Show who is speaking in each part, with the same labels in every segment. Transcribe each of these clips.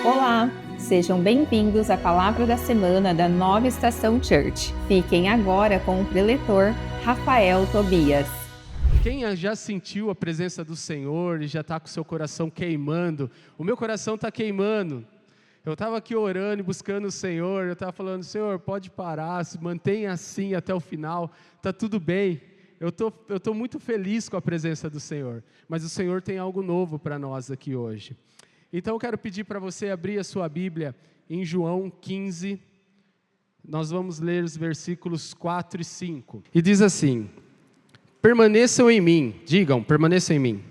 Speaker 1: Olá, sejam bem-vindos à Palavra da Semana da Nova Estação Church. Fiquem agora com o preletor Rafael Tobias.
Speaker 2: Quem já sentiu a presença do Senhor e já está com o seu coração queimando? O meu coração está queimando. Eu estava aqui orando e buscando o Senhor, eu estava falando, Senhor, pode parar, se mantenha assim até o final, está tudo bem. Eu tô muito feliz com a presença do Senhor, mas o Senhor tem algo novo para nós aqui hoje. Então eu quero pedir para você abrir a sua Bíblia em João 15, nós vamos ler os versículos 4 e 5. E diz assim, permaneçam em mim, digam, permaneçam em mim,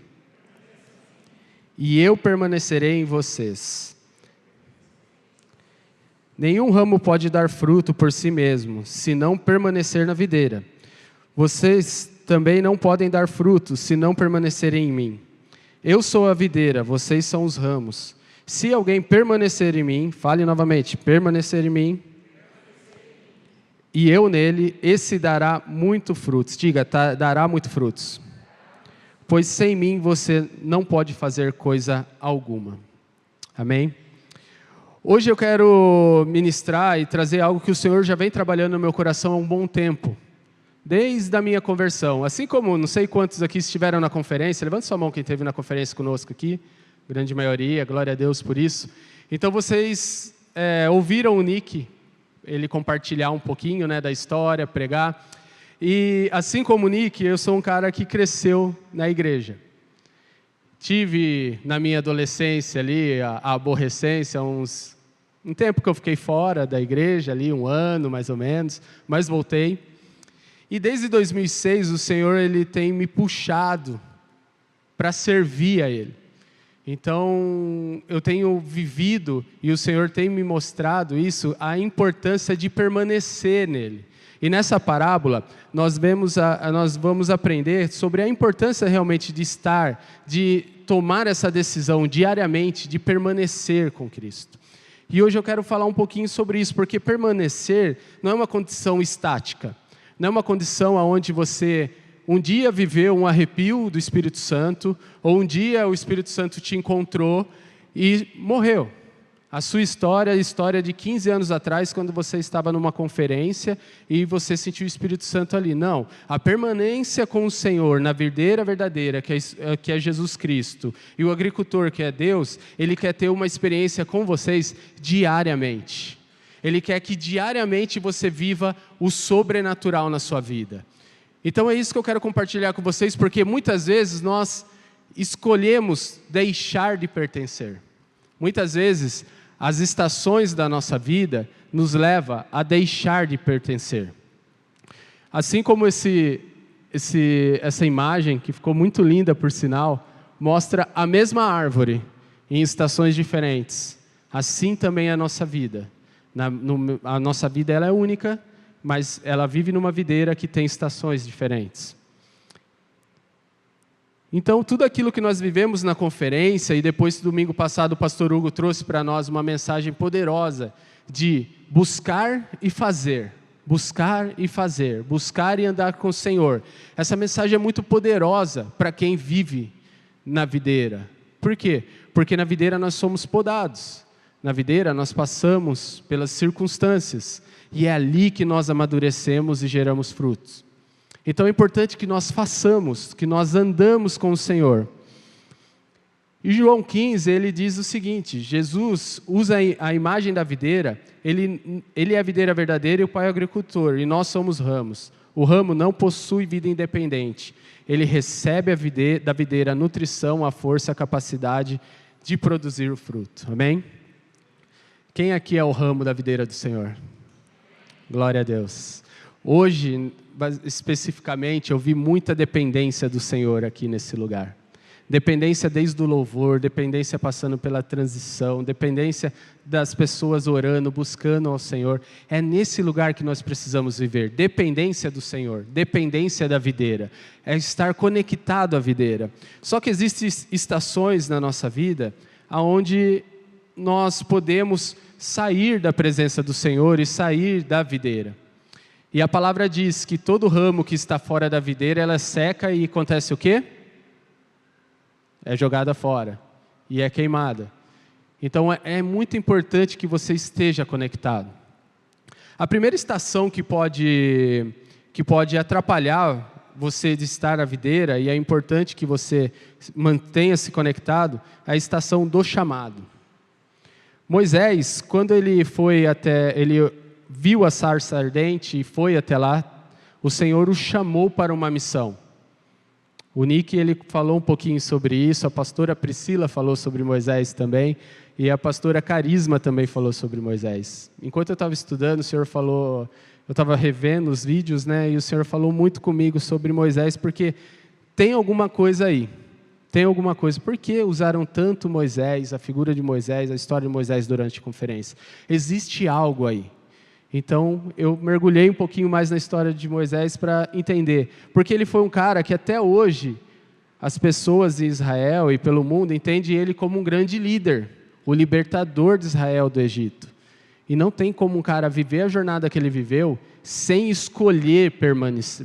Speaker 2: e eu permanecerei em vocês. Nenhum ramo pode dar fruto por si mesmo, se não permanecer na videira. Vocês também não podem dar fruto, se não permanecerem em mim. Eu sou a videira, vocês são os ramos. Se alguém permanecer em mim, fale novamente, permanecer em mim, e eu nele, esse dará muito frutos. Diga, dará muito frutos. Pois sem mim você não pode fazer coisa alguma. Amém? Hoje eu quero ministrar e trazer algo que o Senhor já vem trabalhando no meu coração há um bom tempo. Desde a minha conversão, assim como não sei quantos aqui estiveram na conferência, levante sua mão quem esteve na conferência conosco aqui, grande maioria, glória a Deus por isso. Então vocês ouviram o Nick, ele compartilhar um pouquinho da história, pregar, e assim como o Nick, eu sou um cara que cresceu na igreja. Tive na minha adolescência ali, a aborrecência, um tempo que eu fiquei fora da igreja ali, 1 ano mais ou menos, mas voltei. E desde 2006 o Senhor ele tem me puxado para servir a Ele. Então eu tenho vivido e o Senhor tem me mostrado isso, a importância de permanecer nele. E nessa parábola nós vamos aprender sobre a importância realmente de estar, de tomar essa decisão diariamente de permanecer com Cristo. E hoje eu quero falar um pouquinho sobre isso, porque permanecer não é uma condição estática. Não é uma condição onde você um dia viveu um arrepio do Espírito Santo, ou um dia o Espírito Santo te encontrou e morreu. A sua história é a história de 15 anos atrás, quando você estava numa conferência e você sentiu o Espírito Santo ali. Não, a permanência com o Senhor na videira verdadeira, que é Jesus Cristo, e o agricultor, que é Deus, Ele quer ter uma experiência com vocês diariamente. Ele quer que diariamente você viva o sobrenatural na sua vida. Então é isso que eu quero compartilhar com vocês, porque muitas vezes nós escolhemos deixar de pertencer. Muitas vezes as estações da nossa vida nos levam a deixar de pertencer. Assim como essa imagem, que ficou muito linda por sinal, mostra a mesma árvore em estações diferentes. Assim também é a nossa vida. A nossa vida ela é única, mas ela vive numa videira que tem estações diferentes. Então, tudo aquilo que nós vivemos na conferência, e depois, domingo passado, o pastor Hugo trouxe para nós uma mensagem poderosa de buscar e fazer, buscar e fazer, buscar e andar com o Senhor. Essa mensagem é muito poderosa para quem vive na videira. Por quê? Porque na videira nós somos podados. Na videira nós passamos pelas circunstâncias e é ali que nós amadurecemos e geramos frutos. Então é importante que nós façamos, que nós andamos com o Senhor. E João 15, ele diz o seguinte, Jesus usa a imagem da videira, ele é a videira verdadeira e o Pai é o agricultor, e nós somos ramos. O ramo não possui vida independente, ele recebe da videira a nutrição, a força, a capacidade de produzir o fruto. Amém? Quem aqui é o ramo da videira do Senhor? Glória a Deus. Hoje, especificamente, eu vi muita dependência do Senhor aqui nesse lugar. Dependência desde o louvor, dependência passando pela transição, dependência das pessoas orando, buscando ao Senhor. É nesse lugar que nós precisamos viver. Dependência do Senhor, dependência da videira. É estar conectado à videira. Só que existem estações na nossa vida onde nós podemos sair da presença do Senhor e sair da videira. E a palavra diz que todo ramo que está fora da videira, ela seca e acontece o quê? É jogada fora e é queimada. Então é muito importante que você esteja conectado. A primeira estação que pode atrapalhar você de estar na videira, e é importante que você mantenha-se conectado, é a estação do chamado. Moisés, quando ele viu a sarça ardente e foi até lá, o Senhor o chamou para uma missão. O Nick, ele falou um pouquinho sobre isso, a pastora Priscila falou sobre Moisés também, e a pastora Carisma também falou sobre Moisés. Enquanto eu estava estudando, o Senhor falou, eu estava revendo os vídeos, né, e o Senhor falou muito comigo sobre Moisés, porque tem alguma coisa aí. Tem alguma coisa. Por que usaram tanto Moisés, a figura de Moisés, a história de Moisés durante a conferência? Existe algo aí. Então, eu mergulhei um pouquinho mais na história de Moisés para entender. Porque ele foi um cara que até hoje, as pessoas em Israel e pelo mundo entendem ele como um grande líder, o libertador de Israel do Egito. E não tem como um cara viver a jornada que ele viveu sem escolher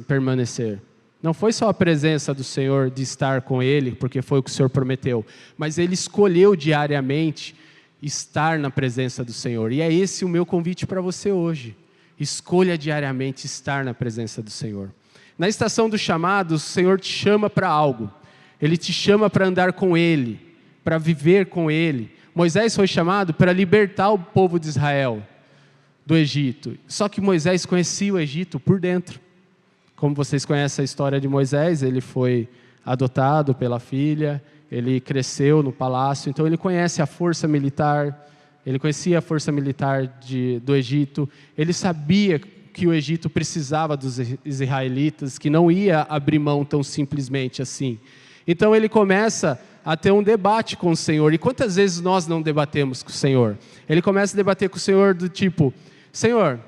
Speaker 2: permanecer. Não foi só a presença do Senhor de estar com ele, porque foi o que o Senhor prometeu, mas ele escolheu diariamente estar na presença do Senhor. E é esse o meu convite para você hoje. Escolha diariamente estar na presença do Senhor. Na estação do chamado, o Senhor te chama para algo. Ele te chama para andar com Ele, para viver com Ele. Moisés foi chamado para libertar o povo de Israel do Egito. Só que Moisés conhecia o Egito por dentro. Como vocês conhecem a história de Moisés, ele foi adotado pela filha, ele cresceu no palácio, então ele conhece a força militar, ele conhecia a força militar do Egito, ele sabia que o Egito precisava dos israelitas, que não ia abrir mão tão simplesmente assim. Então ele começa a ter um debate com o Senhor. E quantas vezes nós não debatemos com o Senhor? Ele começa a debater com o Senhor do tipo, Senhor,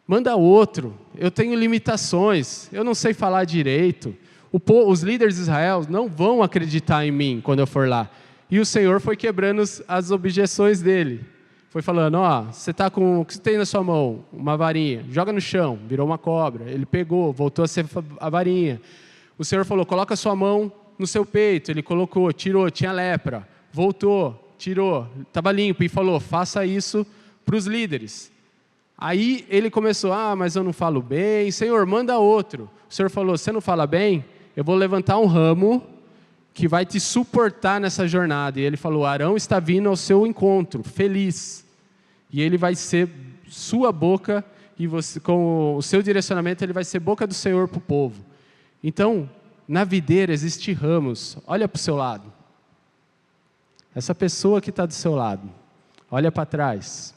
Speaker 2: manda outro, eu tenho limitações, eu não sei falar direito, os líderes de Israel não vão acreditar em mim quando eu for lá. E o Senhor foi quebrando as objeções dele. Foi falando, você está com, o que você tem na sua mão? Uma varinha, joga no chão, virou uma cobra. Ele pegou, voltou a ser a varinha. O Senhor falou, coloca a sua mão no seu peito. Ele colocou, tirou, tinha lepra. Voltou, tirou, estava limpo. E falou, faça isso para os líderes. Aí ele começou, mas eu não falo bem. Senhor, manda outro. O Senhor falou, você não fala bem? Eu vou levantar um ramo que vai te suportar nessa jornada. E ele falou, Arão está vindo ao seu encontro, feliz. E ele vai ser sua boca, e você, com o seu direcionamento, ele vai ser boca do Senhor para o povo. Então, na videira existem ramos. Olha para o seu lado. Essa pessoa que está do seu lado, olha para trás.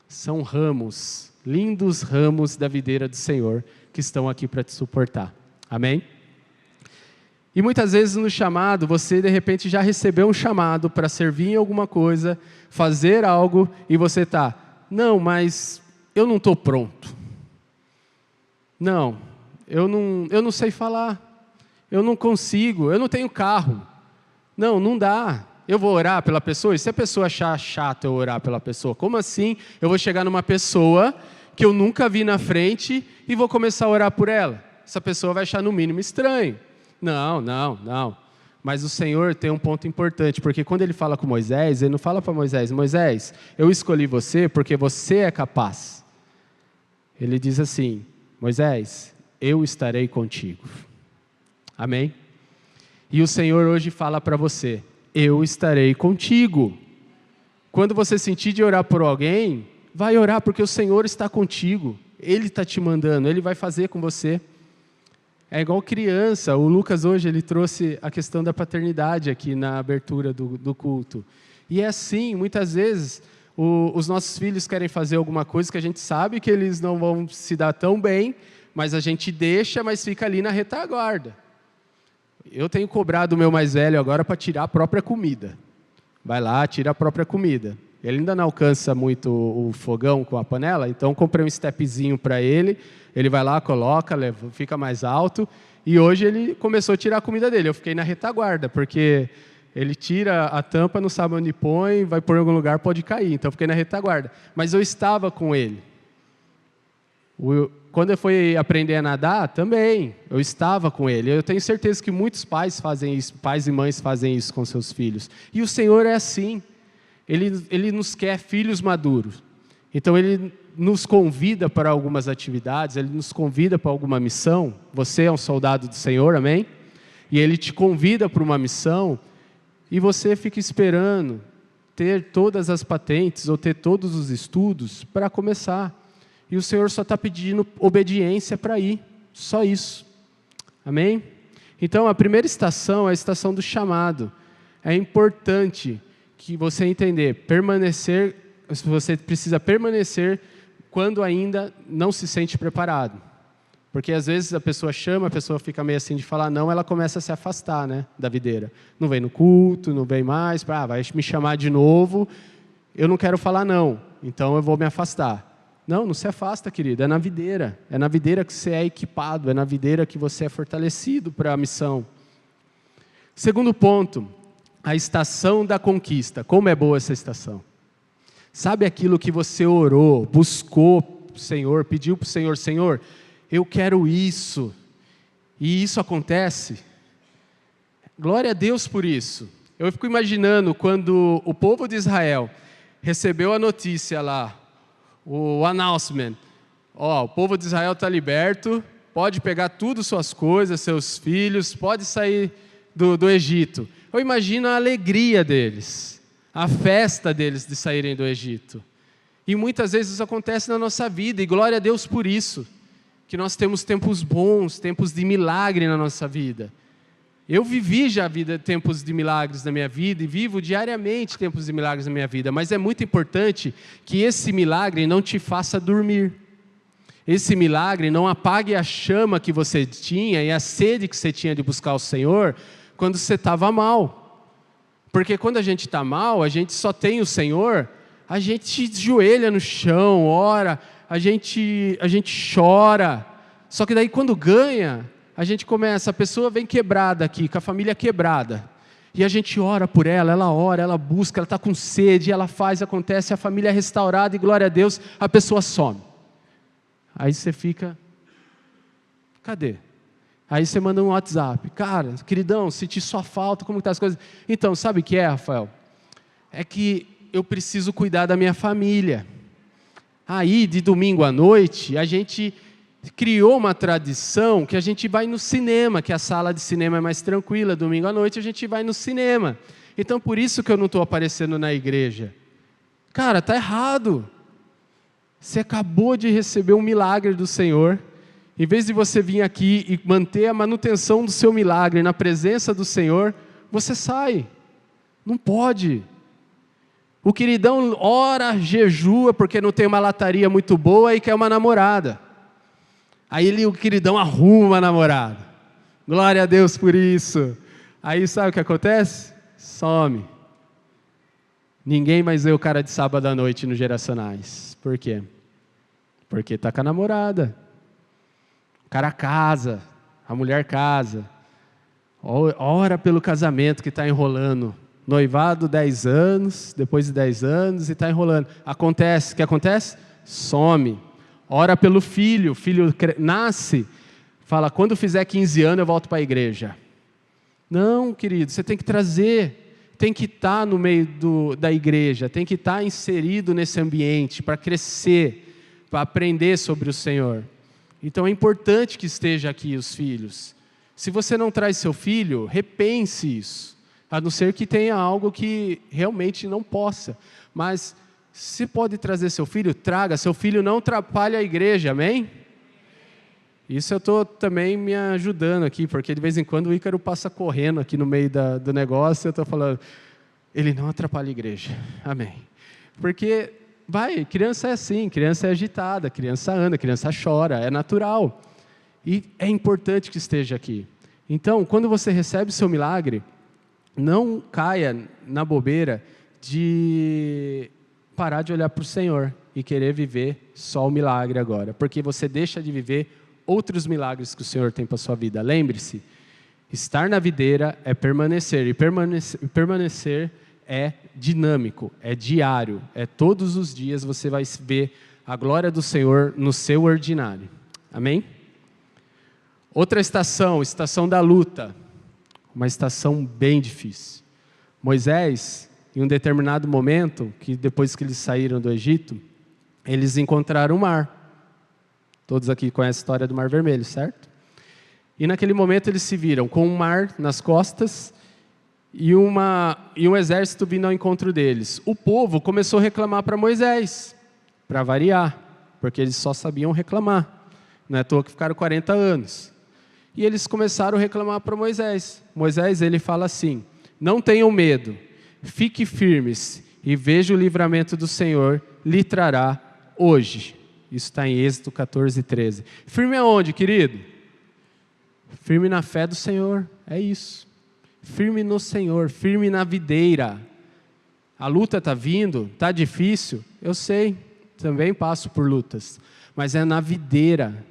Speaker 2: São ramos, lindos ramos da videira do Senhor, que estão aqui para te suportar. Amém? E muitas vezes no chamado, você de repente já recebeu um chamado para servir em alguma coisa, fazer algo, e você está, não, mas eu não estou pronto. Não, eu não sei falar, eu não consigo, eu não tenho carro. Não dá. Eu vou orar pela pessoa, e se a pessoa achar chato eu orar pela pessoa, como assim eu vou chegar numa pessoa que eu nunca vi na frente e vou começar a orar por ela? Essa pessoa vai achar no mínimo estranho. Não. Mas o Senhor tem um ponto importante, porque quando ele fala com Moisés, ele não fala para Moisés, Moisés, eu escolhi você porque você é capaz. Ele diz assim, Moisés, eu estarei contigo. Amém? E o Senhor hoje fala para você, eu estarei contigo. Quando você sentir de orar por alguém, vai orar porque o Senhor está contigo. Ele está te mandando, Ele vai fazer com você. É igual criança, o Lucas hoje ele trouxe a questão da paternidade aqui na abertura do culto. E é assim, muitas vezes, os nossos filhos querem fazer alguma coisa que a gente sabe que eles não vão se dar tão bem, mas a gente deixa, mas fica ali na retaguarda. Eu tenho cobrado o meu mais velho agora para tirar a própria comida. Vai lá, tira a própria comida. Ele ainda não alcança muito o fogão com a panela, então comprei um stepzinho para ele. Ele vai lá, coloca, fica mais alto. E hoje ele começou a tirar a comida dele. Eu fiquei na retaguarda, porque ele tira a tampa, não sabe onde põe, vai pôr em algum lugar, pode cair. Então eu fiquei na retaguarda. Mas eu estava com ele. Quando eu fui aprender a nadar, também, eu estava com ele. Eu tenho certeza que muitos pais fazem isso, pais e mães fazem isso com seus filhos. E o Senhor é assim. Ele nos quer filhos maduros. Então, Ele nos convida para algumas atividades, Ele nos convida para alguma missão. Você é um soldado do Senhor, amém? E Ele te convida para uma missão e você fica esperando ter todas as patentes ou ter todos os estudos para começar. E o Senhor só está pedindo obediência para ir, só isso. Amém? Então, a primeira estação é a estação do chamado. É importante que você entender, você precisa permanecer quando ainda não se sente preparado. Porque às vezes a pessoa chama, a pessoa fica meio assim de falar não, ela começa a se afastar, né, da videira. Não vem no culto, não vem mais, vai me chamar de novo, eu não quero falar não, então eu vou me afastar. Não se afasta, querido, é na videira que você é equipado, é na videira que você é fortalecido para a missão. Segundo ponto, a estação da conquista. Como é boa essa estação? Sabe aquilo que você orou, buscou o Senhor, pediu para o Senhor, Senhor, eu quero isso, e isso acontece? Glória a Deus por isso. Eu fico imaginando quando o povo de Israel recebeu a notícia lá, o announcement, o povo de Israel está liberto, pode pegar tudo suas coisas, seus filhos, pode sair do Egito. Eu imagino a alegria deles, a festa deles de saírem do Egito. E muitas vezes isso acontece na nossa vida, e glória a Deus por isso, que nós temos tempos bons, tempos de milagre na nossa vida. Eu vivi já tempos de milagres na minha vida, e vivo diariamente tempos de milagres na minha vida, mas é muito importante que esse milagre não te faça dormir. Esse milagre não apague a chama que você tinha e a sede que você tinha de buscar o Senhor quando você estava mal. Porque quando a gente está mal, a gente só tem o Senhor, a gente joelha no chão, ora, a gente chora. Só que daí quando ganha, a gente começa, a pessoa vem quebrada aqui, com a família quebrada. E a gente ora por ela, ela ora, ela busca, ela está com sede, ela faz, acontece, a família é restaurada e glória a Deus, a pessoa some. Aí você fica, cadê? Aí você manda um WhatsApp, cara, queridão, senti sua falta, como estão as coisas? Então, sabe o que é, Rafael? É que eu preciso cuidar da minha família. Aí, de domingo à noite, a gente criou uma tradição que a gente vai no cinema, que a sala de cinema é mais tranquila, domingo à noite a gente vai no cinema. Então, por isso que eu não estou aparecendo na igreja. Cara, está errado. Você acabou de receber um milagre do Senhor. Em vez de você vir aqui e manter a manutenção do seu milagre na presença do Senhor, você sai. Não pode. O queridão ora, jejua, porque não tem uma lataria muito boa e quer uma namorada. Aí o queridão arruma uma namorada. Glória a Deus por isso. Aí sabe o que acontece? Some. Ninguém mais vê o cara de sábado à noite nos Geracionais. Por quê? Porque está com a namorada. O cara casa, a mulher casa. Ora pelo casamento que está enrolando. Noivado 10 anos, depois de 10 anos e está enrolando. Acontece, o que acontece? Some. Ora pelo filho, o filho nasce, fala, quando fizer 15 anos eu volto para a igreja. Não, querido, você tem que trazer, tem que estar no meio da igreja, tem que estar inserido nesse ambiente para crescer, para aprender sobre o Senhor. Então é importante que esteja aqui os filhos. Se você não traz seu filho, repense isso, a não ser que tenha algo que realmente não possa. Mas se pode trazer seu filho, traga. Seu filho não atrapalha a igreja, amém? Isso eu estou também me ajudando aqui, porque de vez em quando o Ícaro passa correndo aqui no meio do negócio, eu estou falando, ele não atrapalha a igreja, amém? Porque, criança é assim, criança é agitada, criança anda, criança chora, é natural. E é importante que esteja aqui. Então, quando você recebe o seu milagre, não caia na bobeira de parar de olhar para o Senhor e querer viver só o milagre agora, porque você deixa de viver outros milagres que o Senhor tem para a sua vida. Lembre-se, estar na videira é permanecer, e permanecer é dinâmico, é diário, é todos os dias você vai ver a glória do Senhor no seu ordinário. Amém? Outra estação, estação da luta, uma estação bem difícil. Moisés em um determinado momento, que depois que eles saíram do Egito, eles encontraram o mar. Todos aqui conhecem a história do Mar Vermelho, certo? E naquele momento eles se viram com um mar nas costas e um exército vindo ao encontro deles. O povo começou a reclamar para Moisés, para variar, porque eles só sabiam reclamar. Não é à toa que ficaram 40 anos. E eles começaram a reclamar para Moisés. Moisés, ele fala assim: não tenham medo, fique firmes e veja o livramento do Senhor lhe trará hoje. Isso está em Êxodo 14, 13. Firme aonde, querido? Firme na fé do Senhor, é isso. Firme no Senhor, firme na videira. A luta está vindo, está difícil, eu sei, também passo por lutas. Mas é na videira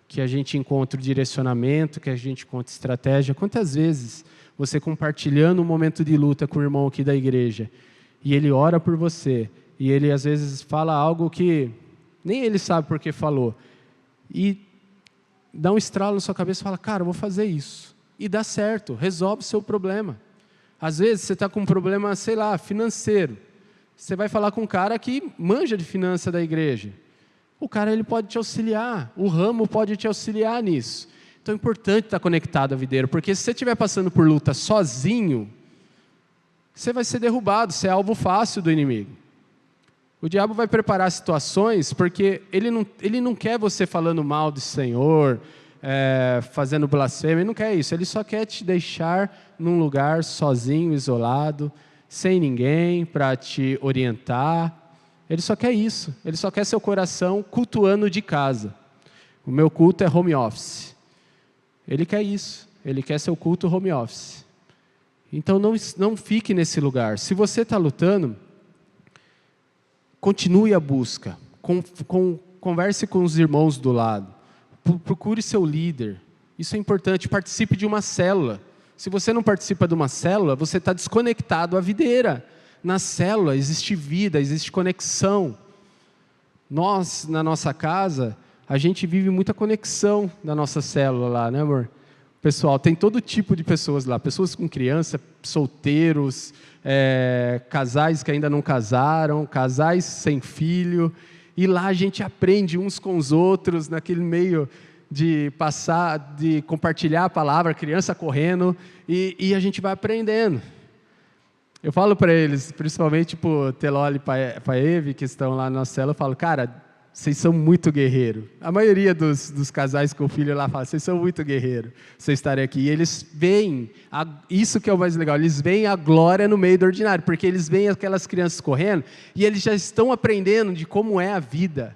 Speaker 2: que a gente encontra o direcionamento, que a gente encontra estratégia. Quantas vezes você compartilhando um momento de luta com o irmão aqui da igreja, e ele ora por você, e ele às vezes fala algo que nem ele sabe por que falou, e dá um estralo na sua cabeça e fala: cara, eu vou fazer isso. E dá certo, resolve o seu problema. Às vezes você está com um problema, sei lá, financeiro. Você vai falar com um cara que manja de finança da igreja. O cara, ele pode te auxiliar, o ramo pode te auxiliar nisso. Então é importante estar conectado à videira, porque se você estiver passando por luta sozinho, você vai ser derrubado, você é alvo fácil do inimigo. O diabo vai preparar situações, porque ele não quer você falando mal do Senhor, fazendo blasfêmia, ele não quer isso. Ele só quer te deixar num lugar sozinho, isolado, sem ninguém para te orientar. Ele só quer isso. Ele só quer seu coração cultuando de casa. O meu culto é home office. Ele quer isso. Ele quer seu culto home office. Então não fique nesse lugar. Se você está lutando, continue a busca. Converse com os irmãos do lado. Procure seu líder. Isso é importante. Participe de uma célula. Se você não participa de uma célula, você está desconectado à videira. Na célula existe vida, existe conexão. Nós, na nossa casa, a gente vive muita conexão na nossa célula lá, né, amor? Pessoal, tem todo tipo de pessoas lá. Pessoas com criança, solteiros, casais que ainda não casaram, casais sem filho. E lá a gente aprende uns com os outros, naquele meio de compartilhar a palavra, criança correndo, e a gente vai aprendendo. Eu falo para eles, principalmente para o Teloli e para a Eve, que estão lá na cela, eu falo: cara, vocês são muito guerreiros. A maioria dos casais com filho lá fala: vocês são muito guerreiros, vocês estarem aqui. E eles veem, isso que é o mais legal, eles veem a glória no meio do ordinário, porque eles veem aquelas crianças correndo, e eles já estão aprendendo de como é a vida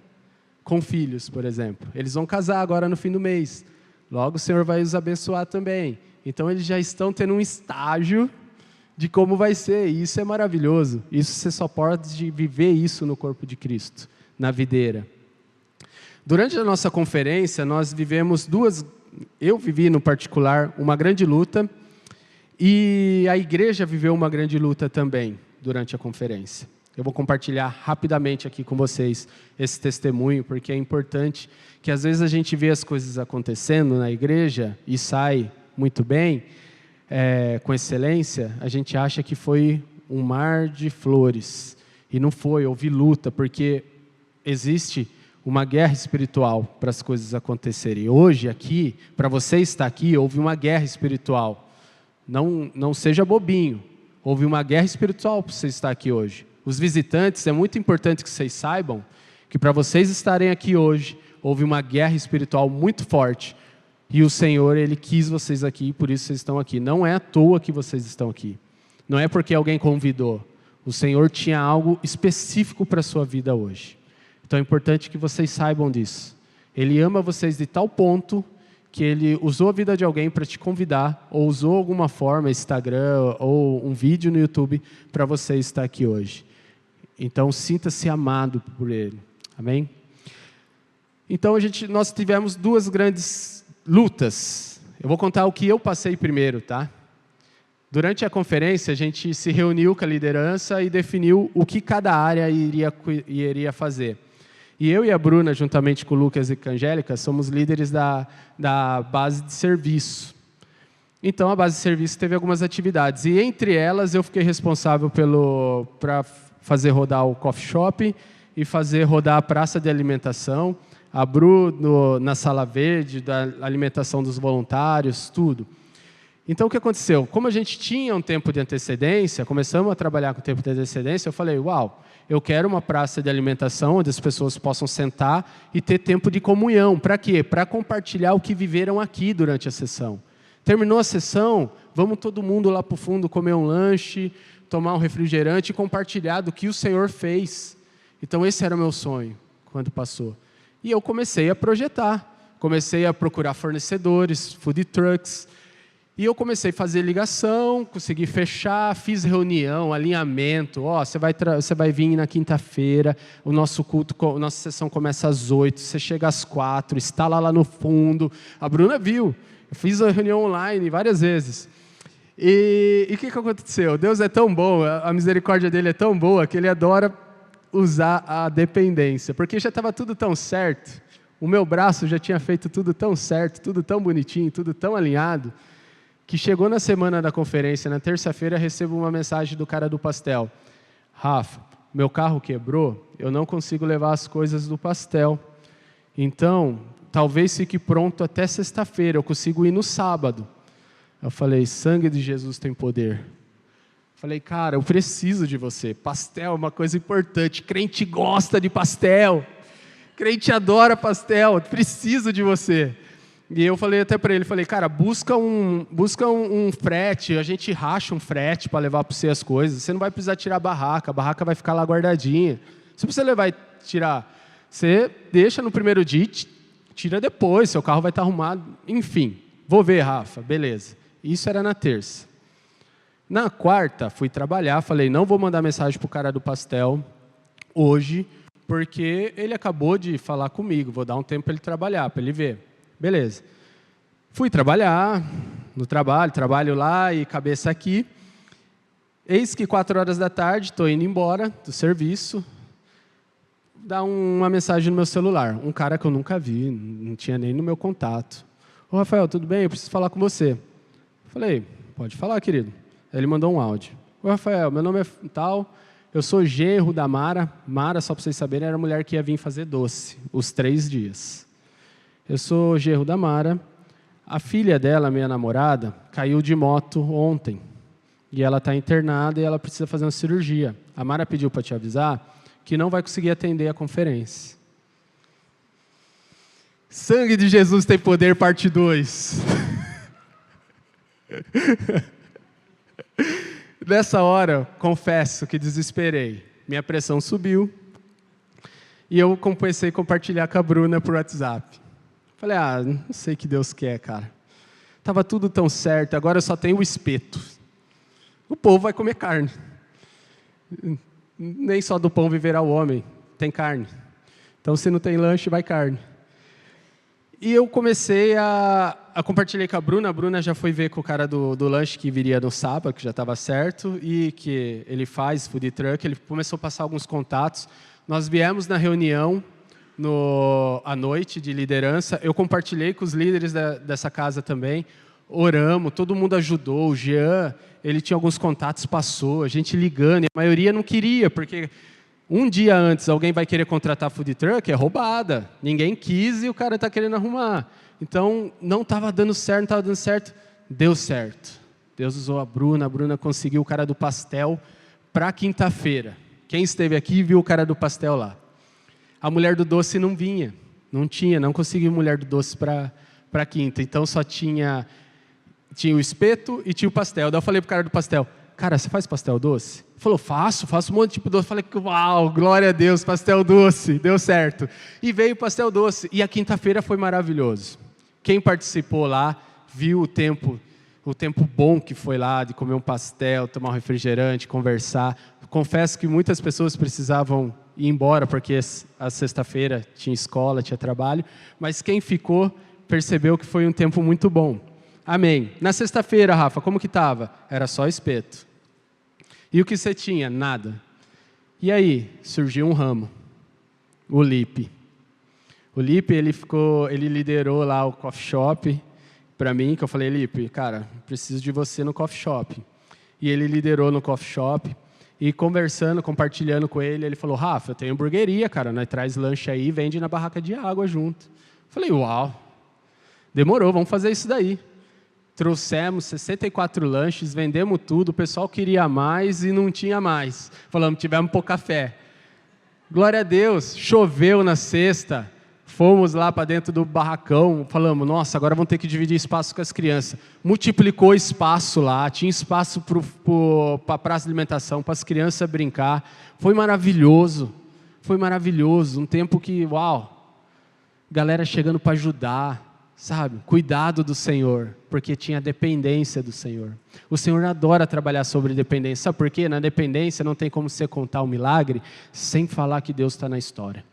Speaker 2: com filhos, por exemplo. Eles vão casar agora no fim do mês. Logo o Senhor vai os abençoar também. Então eles já estão tendo um estágio de como vai ser, e isso é maravilhoso. Isso você só pode viver isso no corpo de Cristo, na videira. Durante a nossa conferência, nós vivemos eu vivi no particular uma grande luta, e a igreja viveu uma grande luta também durante a conferência. Eu vou compartilhar rapidamente aqui com vocês esse testemunho, porque é importante que às vezes a gente vê as coisas acontecendo na igreja e sai muito bem, com excelência, a gente acha que foi um mar de flores. E não foi, houve luta, porque existe uma guerra espiritual para as coisas acontecerem. Hoje aqui, para você estar aqui, houve uma guerra espiritual. Não seja bobinho, houve uma guerra espiritual para você estar aqui hoje. Os visitantes, é muito importante que vocês saibam que para vocês estarem aqui hoje, houve uma guerra espiritual muito forte. E o Senhor, Ele quis vocês aqui, por isso vocês estão aqui. Não é à toa que vocês estão aqui. Não é porque alguém convidou. O Senhor tinha algo específico para a sua vida hoje. Então é importante que vocês saibam disso. Ele ama vocês de tal ponto que Ele usou a vida de alguém para te convidar, ou usou alguma forma, Instagram, ou um vídeo no YouTube, para você estar aqui hoje. Então sinta-se amado por Ele. Amém? Então nós tivemos duas grandes lutas. Eu vou contar o que eu passei primeiro, tá? Durante a conferência, a gente se reuniu com a liderança e definiu o que cada área iria fazer. E eu e a Bruna, juntamente com o Lucas e com a Angélica, somos líderes da base de serviço. Então, a base de serviço teve algumas atividades. E, entre elas, eu fiquei responsável para fazer rodar o coffee shop e fazer rodar a praça de alimentação, a Bru na sala verde, da alimentação dos voluntários, tudo. Então, o que aconteceu? Como a gente tinha um tempo de antecedência, começamos a trabalhar com tempo de antecedência, eu falei, uau, eu quero uma praça de alimentação onde as pessoas possam sentar e ter tempo de comunhão. Para quê? Para compartilhar o que viveram aqui durante a sessão. Terminou a sessão, vamos todo mundo lá para o fundo comer um lanche, tomar um refrigerante e compartilhar do que o Senhor fez. Então, esse era o meu sonho, quando passou. E eu comecei a projetar, comecei a procurar fornecedores, food trucks, e eu comecei a fazer ligação, consegui fechar, fiz reunião, alinhamento. Você vai vir na quinta-feira, o nosso culto, a nossa sessão começa às 8, você chega às 4, está lá no fundo. A Bruna viu, eu fiz a reunião online várias vezes. E o que aconteceu? Deus é tão bom, a misericórdia dele é tão boa, que ele adora usar a dependência, porque já estava tudo tão certo, o meu braço já tinha feito tudo tão certo, tudo tão bonitinho, tudo tão alinhado, que chegou na semana da conferência, na terça-feira, recebo uma mensagem do cara do pastel. Rafa, meu carro quebrou, eu não consigo levar as coisas do pastel. Então, talvez fique pronto até sexta-feira, eu consigo ir no sábado. Eu falei, sangue de Jesus tem poder. Falei, cara, eu preciso de você. Pastel é uma coisa importante. Crente gosta de pastel. Crente adora pastel. Preciso de você. E eu falei até para ele, falei, cara, busca um frete, a gente racha um frete para levar para você as coisas. Você não vai precisar tirar a barraca vai ficar lá guardadinha. Se você levar e tirar, você deixa no primeiro dia, tira depois, seu carro vai estar arrumado. Enfim, vou ver, Rafa, beleza. Isso era na terça. Na quarta, fui trabalhar, falei, não vou mandar mensagem para o cara do pastel hoje, porque ele acabou de falar comigo, vou dar um tempo para ele trabalhar, para ele ver. Beleza. Fui trabalhar, trabalho lá e cabeça aqui. Eis que 4 horas da tarde, estou indo embora do serviço, dá uma mensagem no meu celular, um cara que eu nunca vi, não tinha nem no meu contato. Ô Rafael, tudo bem? Eu preciso falar com você. Falei, pode falar, querido. Aí ele mandou um áudio. Ô Rafael, meu nome é tal, eu sou genro da Mara. Mara, só para vocês saberem, era a mulher que ia vir fazer doce, os 3 dias. Eu sou genro da Mara. A filha dela, minha namorada, caiu de moto ontem. E ela está internada e ela precisa fazer uma cirurgia. A Mara pediu para te avisar que não vai conseguir atender a conferência. Sangue de Jesus tem poder, parte 2. Nessa hora, confesso que desesperei. Minha pressão subiu. E eu comecei a compartilhar com a Bruna por WhatsApp. Falei, não sei o que Deus quer, cara. Estava tudo tão certo, agora eu só tenho o espeto. O povo vai comer carne. Nem só do pão viverá o homem, tem carne. Então, se não tem lanche, vai carne. E eu comecei a compartilhar com a Bruna já foi ver com o cara do lanche que viria no sábado, que já estava certo, e que ele faz food truck, ele começou a passar alguns contatos. Nós viemos na reunião, à noite de liderança, eu compartilhei com os líderes dessa casa também, oramos, todo mundo ajudou, o Jean, ele tinha alguns contatos, passou, a gente ligando, e a maioria não queria, porque um dia antes alguém vai querer contratar food truck, é roubada, ninguém quis e o cara está querendo arrumar. Então, não estava dando certo, deu certo. Deus usou a Bruna conseguiu o cara do pastel para quinta-feira. Quem esteve aqui viu o cara do pastel lá. A mulher do doce não vinha, não conseguiu mulher do doce para quinta, então só tinha o espeto e tinha o pastel. Daí eu falei pro cara do pastel, cara, você faz pastel doce? Ele falou, faço um monte de tipo doce. Falei, uau, glória a Deus, pastel doce, deu certo. E veio o pastel doce, e a quinta-feira foi maravilhoso. Quem participou lá, viu o tempo bom que foi lá, de comer um pastel, tomar um refrigerante, conversar. Confesso que muitas pessoas precisavam ir embora, porque a sexta-feira tinha escola, tinha trabalho, mas quem ficou percebeu que foi um tempo muito bom. Amém. Na sexta-feira, Rafa, como que estava? Era só espeto. E o que você tinha? Nada. E aí, surgiu um ramo, o Lipe. O Lipe, ele liderou lá o coffee shop, para mim, que eu falei, Lipe, cara, preciso de você no coffee shop. E ele liderou no coffee shop. E conversando, compartilhando com ele, ele falou, Rafa, eu tenho hamburgueria, cara, nós traz lanche aí e vende na barraca de água junto. Falei, uau, demorou, vamos fazer isso daí. Trouxemos 64 lanches, vendemos tudo, o pessoal queria mais e não tinha mais. Falamos, tivemos pouca fé. Glória a Deus, choveu na sexta, fomos lá para dentro do barracão, falamos, nossa, agora vamos ter que dividir espaço com as crianças. Multiplicou espaço lá, tinha espaço para a praça de alimentação, para as crianças brincar. Foi maravilhoso, um tempo que, uau, galera chegando para ajudar. Sabe, cuidado do Senhor, porque tinha dependência do Senhor. O Senhor adora trabalhar sobre dependência. Sabe por quê? Na dependência não tem como você contar um milagre sem falar que Deus está na história.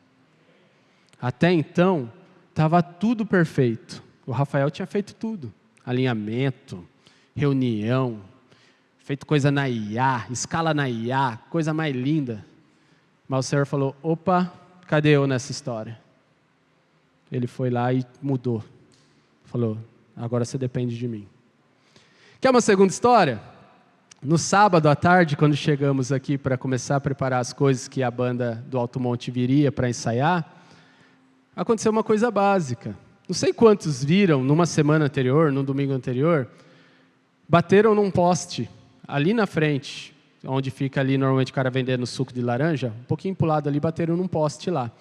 Speaker 2: Até então, estava tudo perfeito. O Rafael tinha feito tudo. Alinhamento, reunião, feito coisa na IA, escala na IA, coisa mais linda. Mas o Senhor falou, opa, cadê eu nessa história? Ele foi lá e mudou. Falou, agora você depende de mim. Quer uma segunda história? No sábado à tarde, quando chegamos aqui para começar a preparar as coisas que a banda do Alto Monte viria para ensaiar, aconteceu uma coisa básica. Não sei quantos viram, numa semana anterior, num domingo anterior, bateram num poste, ali na frente, onde fica ali normalmente o cara vendendo suco de laranja, um pouquinho para o lado ali, bateram num poste lá.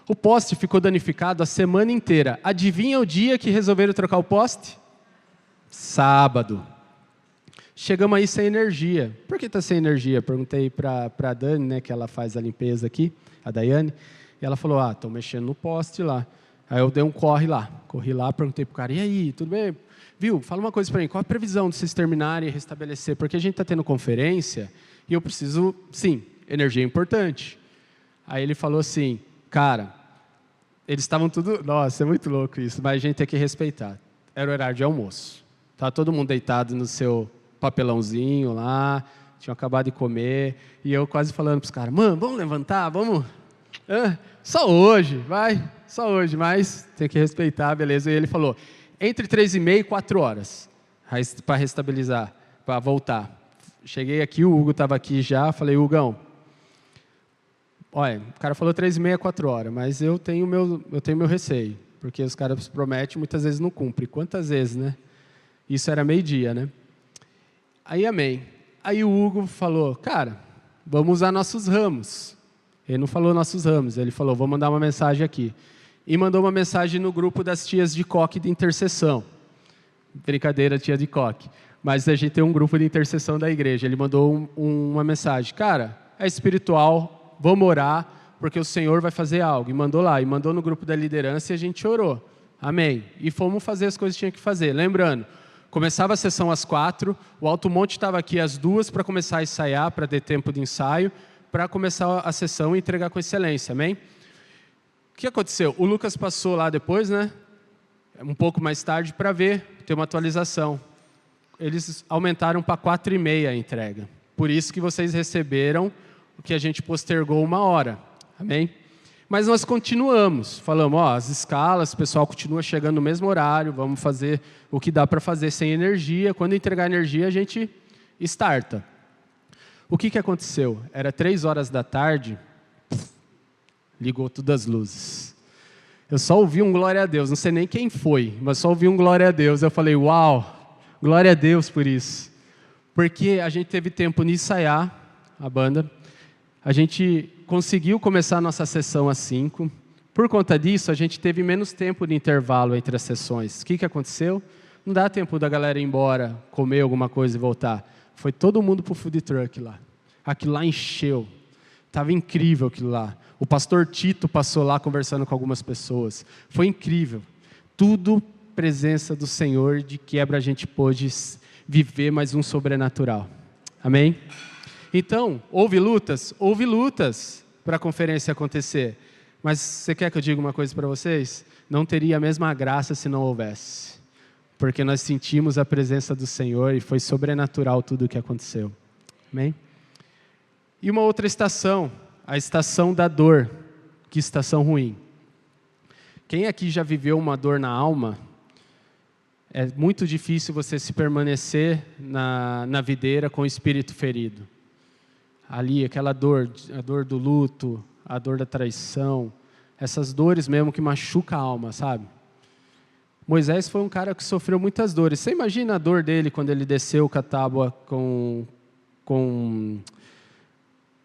Speaker 2: O poste ficou danificado a semana inteira. Adivinha o dia que resolveram trocar o poste? Sábado. Chegamos aí sem energia. Por que está sem energia? Perguntei para a Dani, né, que ela faz a limpeza aqui, a Daiane, e ela falou, estão mexendo no poste lá. Aí eu dei um corre lá. Corri lá, perguntei para o cara, e aí, tudo bem? Viu, fala uma coisa para mim, qual a previsão de vocês terminarem e restabelecer? Porque a gente está tendo conferência e eu preciso, sim, energia é importante. Aí ele falou assim, cara, eles estavam tudo... Nossa, é muito louco isso, mas a gente tem que respeitar. Era o horário de almoço. Estava todo mundo deitado no seu papelãozinho lá, tinham acabado de comer, e eu quase falando para os caras, mano, vamos levantar, vamos... só hoje, vai, só hoje, mas tem que respeitar, beleza. E ele falou, entre 3h30 e 4 horas, para restabilizar, para voltar. Cheguei aqui, o Hugo estava aqui já, falei, Hugão, olha, o cara falou 3h30, 4 horas, mas eu tenho meu receio, porque os caras prometem, muitas vezes não cumprem. Quantas vezes, né? Isso era meio-dia, né? Aí, amém. Aí o Hugo falou, cara, vamos usar nossos ramos. Ele não falou nossos ramos, ele falou, vou mandar uma mensagem aqui. E mandou uma mensagem no grupo das tias de coque de intercessão. Brincadeira, tia de coque. Mas a gente tem um grupo de intercessão da igreja. Ele mandou uma mensagem, cara, é espiritual, vamos orar, porque o Senhor vai fazer algo. E mandou lá, e mandou no grupo da liderança e a gente orou. Amém. E fomos fazer as coisas que tinha que fazer. Lembrando, começava a sessão às 4, o Alto Monte estava aqui às 2 para começar a ensaiar, para ter tempo de ensaio, para começar a sessão e entregar com excelência. Amém? O que aconteceu? O Lucas passou lá depois, né? Um pouco mais tarde, para ver, ter uma atualização. Eles aumentaram para 4h30 a entrega. Por isso que vocês receberam que a gente postergou 1 hora, amém? Mas nós continuamos, falamos, as escalas, o pessoal continua chegando no mesmo horário, vamos fazer o que dá para fazer sem energia, quando entregar energia a gente starta. O que aconteceu? Era 3 horas da tarde, ligou todas as luzes. Eu só ouvi um glória a Deus, não sei nem quem foi, mas só ouvi um glória a Deus. Eu falei, uau, glória a Deus por isso. Porque a gente teve tempo de ensaiar a banda, a gente conseguiu começar a nossa sessão às 5. Por conta disso, a gente teve menos tempo de intervalo entre as sessões. O que aconteceu? Não dá tempo da galera ir embora, comer alguma coisa e voltar. Foi todo mundo para o food truck lá. Aquilo lá encheu. Estava incrível aquilo lá. O pastor Tito passou lá conversando com algumas pessoas. Foi incrível. Tudo presença do Senhor, de quebra a gente pôde viver mais um sobrenatural. Amém? Então, houve lutas para a conferência acontecer. Mas você quer que eu diga uma coisa para vocês? Não teria a mesma graça se não houvesse. Porque nós sentimos a presença do Senhor e foi sobrenatural tudo o que aconteceu. Amém? E uma outra estação, a estação da dor. Que estação ruim. Quem aqui já viveu uma dor na alma? É muito difícil você se permanecer na videira com o espírito ferido. Ali, aquela dor, a dor do luto, a dor da traição, essas dores mesmo que machucam a alma, sabe? Moisés foi um cara que sofreu muitas dores. Você imagina a dor dele quando ele desceu com a tábua com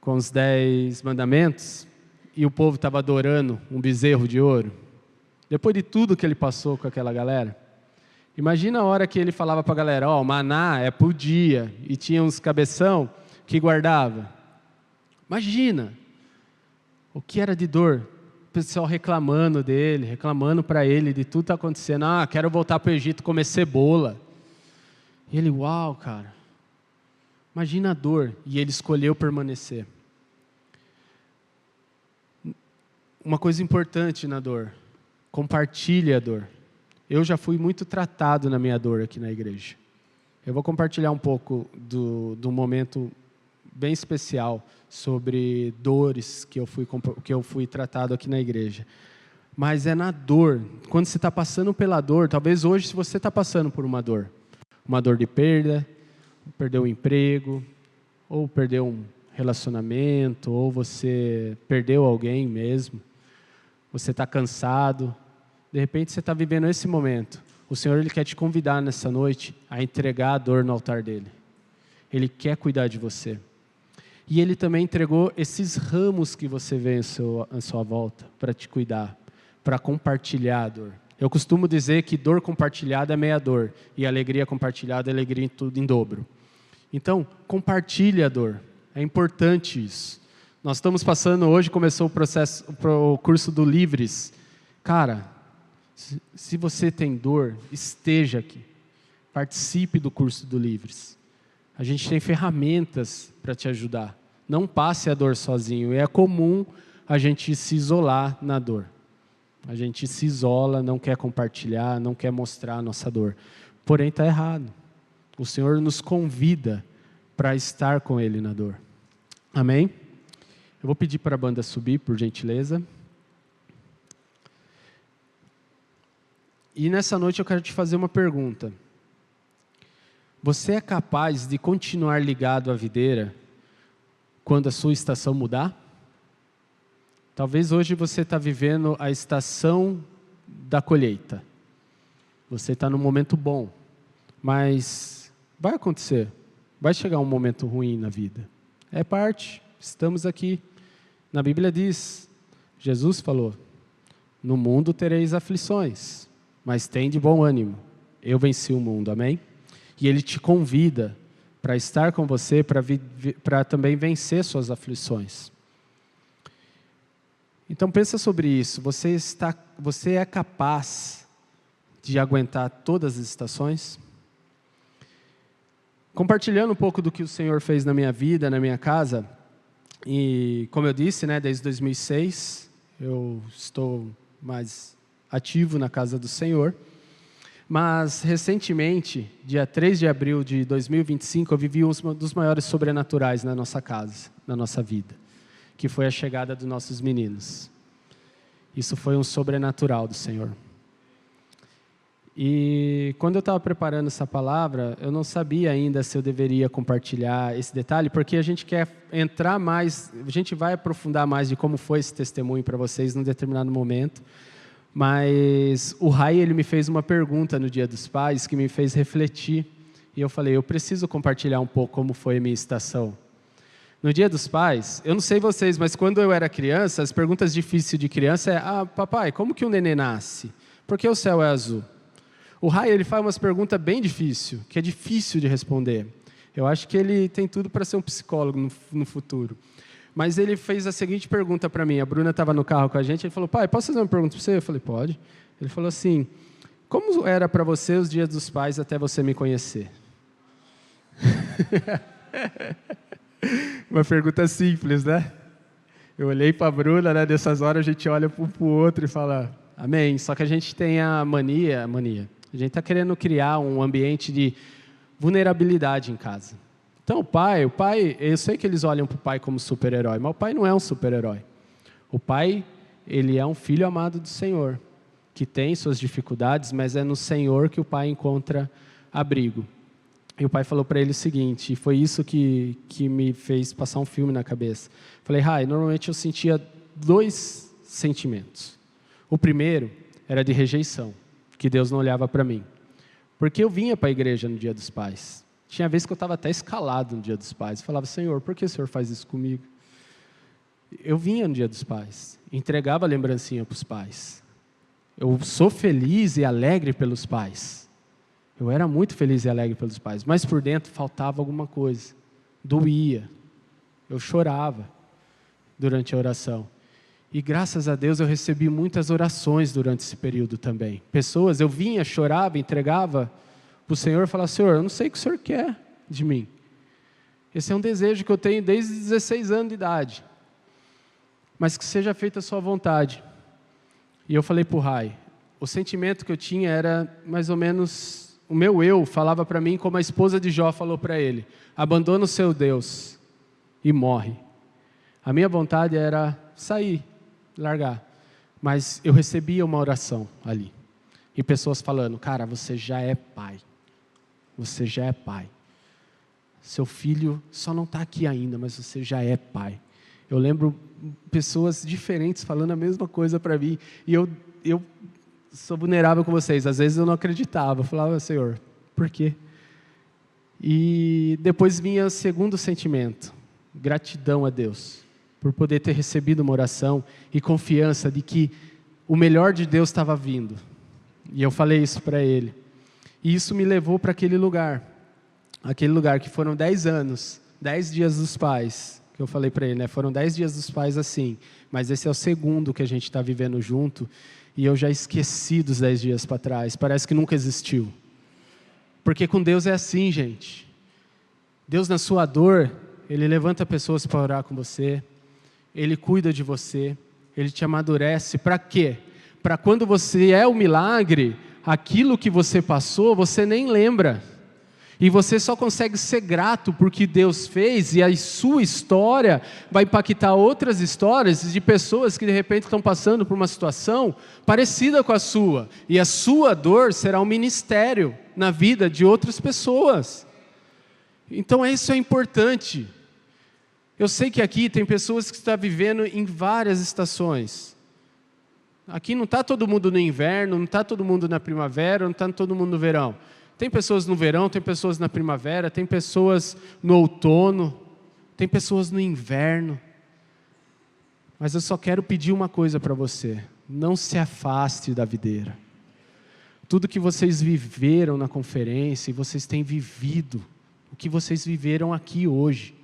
Speaker 2: os 10 mandamentos e o povo estava adorando um bezerro de ouro? Depois de tudo que ele passou com aquela galera. Imagina a hora que ele falava para a galera, o maná é por dia, e tinha uns cabeção que guardava. Imagina o que era de dor, o pessoal reclamando dele, reclamando para ele de tudo que está acontecendo. Quero voltar para o Egito comer cebola. E ele, uau, cara, imagina a dor, e ele escolheu permanecer. Uma coisa importante na dor, compartilhe a dor. Eu já fui muito tratado na minha dor aqui na igreja. Eu vou compartilhar um pouco do momento bem especial sobre dores que eu fui tratado aqui na igreja. Mas é na dor, quando você está passando pela dor, talvez hoje se você está passando por uma dor de perda, perdeu um emprego, ou perdeu um relacionamento, ou você perdeu alguém mesmo, você está cansado, de repente você está vivendo esse momento. O Senhor ele quer te convidar nessa noite a entregar a dor no altar dele. Ele quer cuidar de você. E Ele também entregou esses ramos que você vê à sua volta para te cuidar, para compartilhar a dor. Eu costumo dizer que dor compartilhada é meia dor e alegria compartilhada é alegria em tudo em dobro. Então, compartilhe a dor. É importante isso. Nós estamos passando, hoje começou o curso do Livres. Cara, se você tem dor, esteja aqui. Participe do curso do Livres. A gente tem ferramentas para te ajudar. Não passe a dor sozinho. É comum a gente se isolar na dor. A gente se isola, não quer compartilhar, não quer mostrar a nossa dor. Porém, está errado. O Senhor nos convida para estar com Ele na dor. Amém? Eu vou pedir para a banda subir, por gentileza. E nessa noite eu quero te fazer uma pergunta. Você é capaz de continuar ligado à videira quando a sua estação mudar? Talvez hoje você está vivendo a estação da colheita. Você está num momento bom, mas vai acontecer. Vai chegar um momento ruim na vida. É parte, estamos aqui. Na Bíblia diz, Jesus falou, no mundo tereis aflições, mas tem de bom ânimo. Eu venci o mundo, amém? E Ele te convida para estar com você, para também vencer suas aflições. Então pensa sobre isso. Você é capaz de aguentar todas as estações? Compartilhando um pouco do que o Senhor fez na minha vida, na minha casa, e como eu disse, desde 2006, eu estou mais ativo na casa do Senhor. Mas, recentemente, dia 3 de abril de 2025, eu vivi um dos maiores sobrenaturais na nossa casa, na nossa vida, que foi a chegada dos nossos meninos. Isso foi um sobrenatural do Senhor. E quando eu estava preparando essa palavra, eu não sabia ainda se eu deveria compartilhar esse detalhe, porque a gente quer entrar mais, a gente vai aprofundar mais de como foi esse testemunho para vocês num determinado momento. Mas o Rai, ele me fez uma pergunta no Dia dos Pais que me fez refletir. E eu falei, eu preciso compartilhar um pouco como foi a minha estação. No Dia dos Pais, eu não sei vocês, mas quando eu era criança, as perguntas difíceis de criança é, papai, como que um nenê nasce? Por que o céu é azul? O Rai, ele faz umas perguntas bem difíceis, que é difícil de responder. Eu acho que ele tem tudo para ser um psicólogo no futuro. Mas ele fez a seguinte pergunta para mim. A Bruna estava no carro com a gente. Ele falou, pai, posso fazer uma pergunta para você? Eu falei, pode. Ele falou assim, como era para você os dias dos pais até você me conhecer? Uma pergunta simples, né? Eu olhei para a Bruna, nessas horas a gente olha um para o outro e fala, amém. Só que a gente tem a mania. A gente está querendo criar um ambiente de vulnerabilidade em casa. Então, o pai, eu sei que eles olham para o pai como super-herói, mas o pai não é um super-herói. O pai, ele é um filho amado do Senhor. que tem suas dificuldades, mas é no Senhor que o pai encontra abrigo. E o pai falou para ele o seguinte, e foi isso que me fez passar um filme na cabeça. Falei, Rai, normalmente eu sentia 2 sentimentos. O primeiro era de rejeição, que Deus não olhava para mim. Porque eu vinha para a igreja no Dia dos Pais. Tinha vezes que eu estava até escalado no Dia dos Pais. Falava, Senhor, por que o Senhor faz isso comigo? Eu vinha no Dia dos Pais, entregava a lembrancinha para os pais. Eu sou feliz e alegre pelos pais. Eu era muito feliz e alegre pelos pais, mas por dentro faltava alguma coisa. Doía. Eu chorava durante a oração. E graças a Deus eu recebi muitas orações durante esse período também. Pessoas, eu vinha, chorava, entregava para o Senhor e falava, Senhor, eu não sei o que o Senhor quer de mim. Esse é um desejo que eu tenho desde 16 anos de idade. Mas que seja feita a sua vontade. E eu falei para o Rai, o sentimento que eu tinha era mais ou menos... O meu eu falava para mim como a esposa de Jó falou para ele, abandona o seu Deus e morre. A minha vontade era sair, largar. Mas eu recebia uma oração ali. E pessoas falando, cara, você já é pai. Você já é pai. Seu filho só não está aqui ainda, mas você já é pai. Eu lembro pessoas diferentes falando a mesma coisa para mim. E eu sou vulnerável com vocês. Às vezes eu não acreditava. Eu falava, Senhor, por quê? E depois vinha o segundo sentimento. Gratidão a Deus. Por poder ter recebido uma oração e confiança de que o melhor de Deus estava vindo. E eu falei isso para ele. E isso me levou para aquele lugar. Aquele lugar que foram 10 anos, 10 dias dos pais, que eu falei para ele, né? Foram 10 dias dos pais assim, mas esse é o segundo que a gente está vivendo junto, e eu já esqueci dos 10 dias para trás, parece que nunca existiu. Porque com Deus é assim, gente. Deus na sua dor, Ele levanta pessoas para orar com você, Ele cuida de você, Ele te amadurece, para quê? Para quando você é o milagre, aquilo que você passou, você nem lembra. E você só consegue ser grato por que Deus fez, e a sua história vai impactar outras histórias de pessoas que de repente estão passando por uma situação parecida com a sua. E a sua dor será um ministério na vida de outras pessoas. Então isso é importante. Eu sei que aqui tem pessoas que estão vivendo em várias estações. Aqui não está todo mundo no inverno, não está todo mundo na primavera, não está todo mundo no verão. Tem pessoas no verão, tem pessoas na primavera, tem pessoas no outono, tem pessoas no inverno. Mas eu só quero pedir uma coisa para você. Não se afaste da videira. Tudo que vocês viveram na conferência, e vocês têm vivido, o que vocês viveram aqui hoje,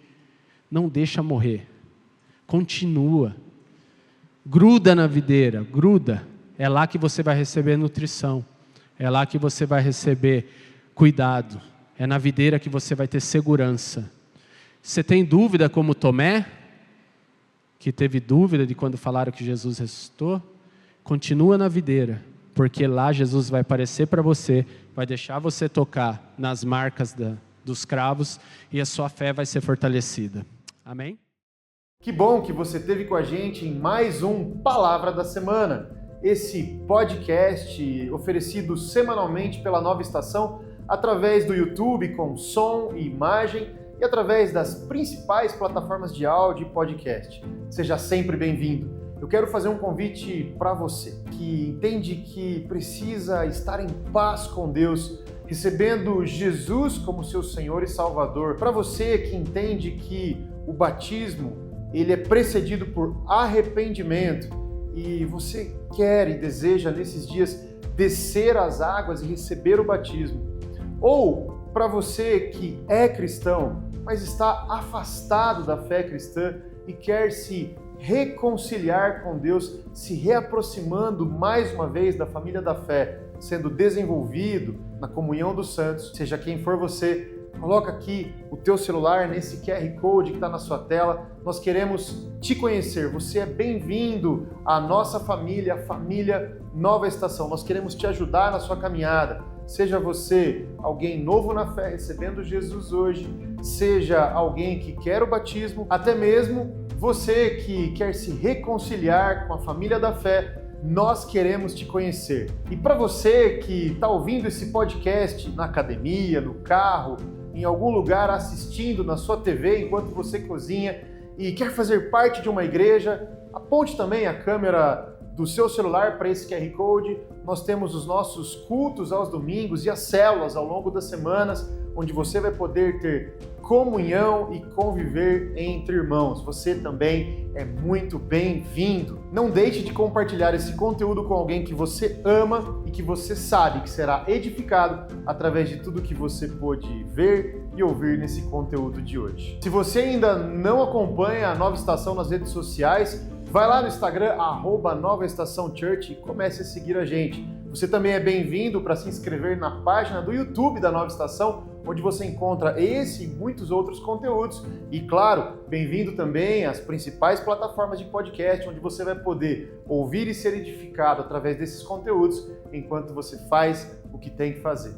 Speaker 2: não deixa morrer. Continua. Gruda na videira, gruda. É lá que você vai receber nutrição. É lá que você vai receber cuidado. É na videira que você vai ter segurança. Você tem dúvida como Tomé, que teve dúvida de quando falaram que Jesus ressuscitou? Continua na videira, porque lá Jesus vai aparecer para você, vai deixar você tocar nas marcas dos cravos e a sua fé vai ser fortalecida. Amém?
Speaker 3: Que bom que você esteve com a gente em mais um Palavra da Semana. Esse podcast oferecido semanalmente pela Nova Estação através do YouTube com som e imagem e através das principais plataformas de áudio e podcast. Seja sempre bem-vindo. Eu quero fazer um convite para você que entende que precisa estar em paz com Deus, recebendo Jesus como seu Senhor e Salvador. Para você que entende que o batismo ele é precedido por arrependimento, e você quer e deseja nesses dias descer as águas e receber o batismo. Ou para você que é cristão, mas está afastado da fé cristã e quer se reconciliar com Deus, se reaproximando mais uma vez da família da fé, sendo desenvolvido na comunhão dos santos, seja quem for você, coloca aqui o teu celular nesse QR Code que está na sua tela. Nós queremos te conhecer. Você é bem-vindo à nossa família, a família Nova Estação. Nós queremos te ajudar na sua caminhada. Seja você alguém novo na fé, recebendo Jesus hoje, seja alguém que quer o batismo, até mesmo você que quer se reconciliar com a família da fé, nós queremos te conhecer. E para você que está ouvindo esse podcast na academia, no carro, em algum lugar assistindo na sua TV enquanto você cozinha e quer fazer parte de uma igreja, aponte também a câmera do seu celular para esse QR Code. Nós temos os nossos cultos aos domingos e as células ao longo das semanas, onde você vai poder ter comunhão e conviver entre irmãos. Você também é muito bem-vindo. Não deixe de compartilhar esse conteúdo com alguém que você ama e que você sabe que será edificado através de tudo que você pôde ver e ouvir nesse conteúdo de hoje. Se você ainda não acompanha a Nova Estação nas redes sociais, vai lá no Instagram, @NovaEstaçãoChurch, e comece a seguir a gente. Você também é bem-vindo para se inscrever na página do YouTube da Nova Estação, onde você encontra esse e muitos outros conteúdos. E, claro, bem-vindo também às principais plataformas de podcast, onde você vai poder ouvir e ser edificado através desses conteúdos, enquanto você faz o que tem que fazer.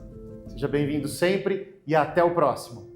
Speaker 3: Seja bem-vindo sempre e até o próximo.